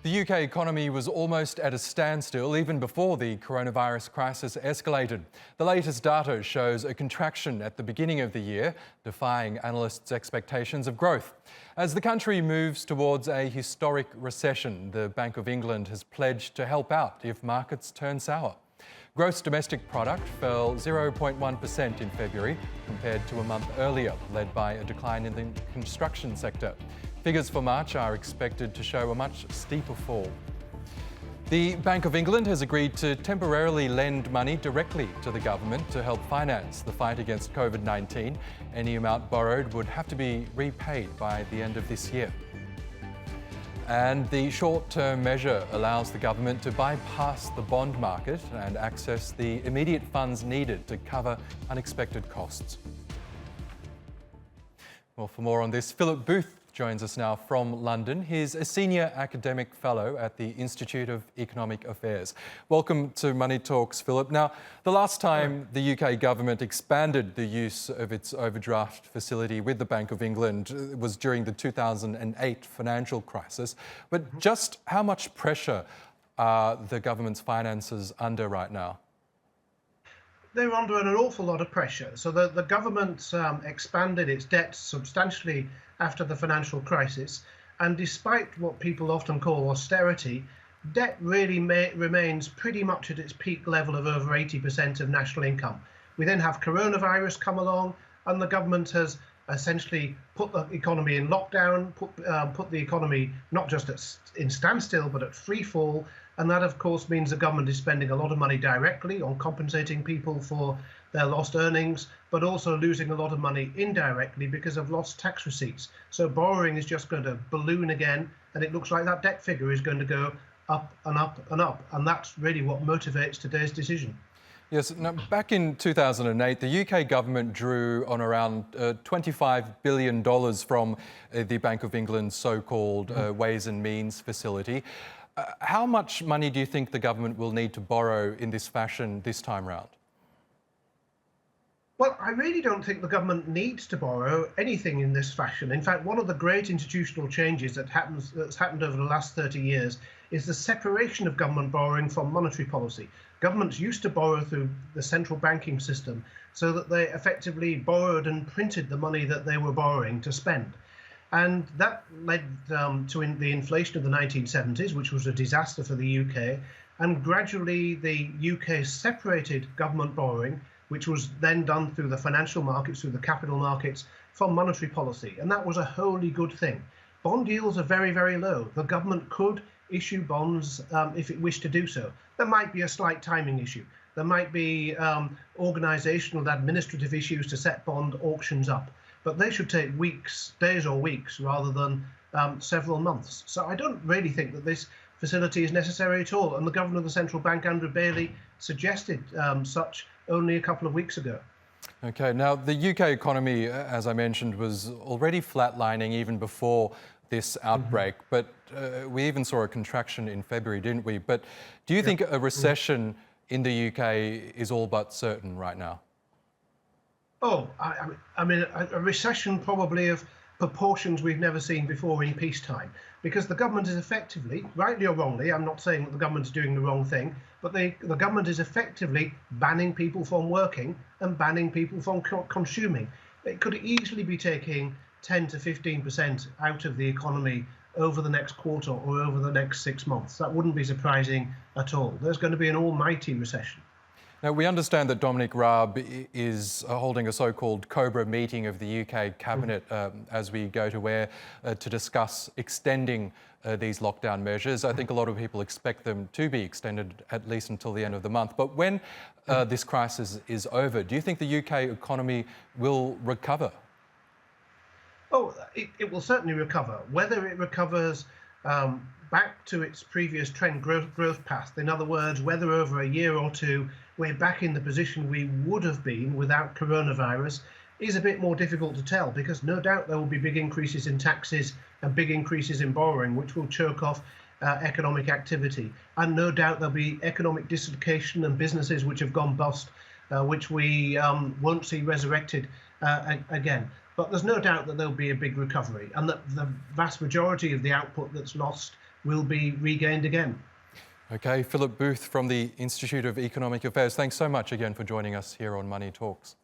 The UK economy was almost at a standstill even before the coronavirus crisis escalated. The latest data shows a contraction at the beginning of the year, defying analysts' expectations of growth. As the country moves towards a historic recession, the Bank of England has pledged to help out if markets turn sour. Gross domestic product fell 0.1% in February compared to a month earlier, led by a decline in the construction sector. Figures for March are expected to show a much steeper fall. The Bank of England has agreed to temporarily lend money directly to the government to help finance the fight against COVID-19. Any amount borrowed would have to be repaid by the end of this year. And the short-term measure allows the government to bypass the bond market and access the immediate funds needed to cover unexpected costs. Well, for more on this, Philip Booth joins us now from London. He's a senior academic fellow at the Institute of Economic Affairs. Welcome to Money Talks, Philip. Now, the last time the UK government expanded the use of its overdraft facility with the Bank of England was during the 2008 financial crisis. But just how much pressure are the government's finances under right now? They're under an awful lot of pressure. So the government expanded its debt substantially after the financial crisis. And despite what people often call austerity, debt really remains pretty much at its peak level of over 80% of national income. We then have coronavirus come along, and the government has essentially put the economy in lockdown, put the economy not just in standstill, but at free fall. And that, of course, means the government is spending a lot of money directly on compensating people for their lost earnings, but also losing a lot of money indirectly because of lost tax receipts. So borrowing is just going to balloon again, and it looks like that debt figure is going to go up and up and up. And that's really what motivates today's decision. Yes, now, back in 2008, the UK government drew on around $25 billion from the Bank of England's so-called Ways and Means facility. How much money do you think the government will need to borrow in this fashion this time round? Well, I really don't think the government needs to borrow anything in this fashion. In fact, one of the great institutional changes that's happened over the last 30 years is the separation of government borrowing from monetary policy. Governments used to borrow through the central banking system so that they effectively borrowed and printed the money that they were borrowing to spend. And that led to the inflation of the 1970s, which was a disaster for the UK. And gradually, the UK separated government borrowing, which was then done through the financial markets, through the capital markets, from monetary policy. And that was a wholly good thing. Bond yields are very, very low. The government could issue bonds if it wished to do so. There might be a slight timing issue. There might be organisational and administrative issues to set bond auctions up. But they should take weeks, days or weeks, rather than several months. So I don't really think that this facility is necessary at all. And the Governor of the Central Bank, Andrew Bailey, suggested such only a couple of weeks ago. OK, now the UK economy, as I mentioned, was already flatlining even before this outbreak. But we even saw a contraction in February, didn't we? But do you think a recession in the UK is all but certain right now? Oh, I mean, a recession probably of proportions we've never seen before in peacetime, because the government is effectively, rightly or wrongly, I'm not saying that the government is doing the wrong thing, but the government is effectively banning people from working and banning people from consuming. It could easily be taking 10 to 15% out of the economy over the next quarter or over the next 6 months. That wouldn't be surprising at all. There's going to be an almighty recession. Now, we understand that Dominic Raab is holding a so-called Cobra meeting of the UK Cabinet as we go to where to discuss extending these lockdown measures. I think a lot of people expect them to be extended at least until the end of the month. But when this crisis is over, do you think the UK economy will recover? Oh, it will certainly recover. Whether it recovers back to its previous trend growth path, in other words, whether over a year or two we're back in the position we would have been without coronavirus, is a bit more difficult to tell, because no doubt there will be big increases in taxes and big increases in borrowing, which will choke off economic activity. And no doubt there'll be economic dislocation and businesses which have gone bust, which we won't see resurrected again. But there's no doubt that there'll be a big recovery, and that the vast majority of the output that's lost will be regained again. OK, Philip Booth from the Institute of Economic Affairs, thanks so much again for joining us here on Money Talks.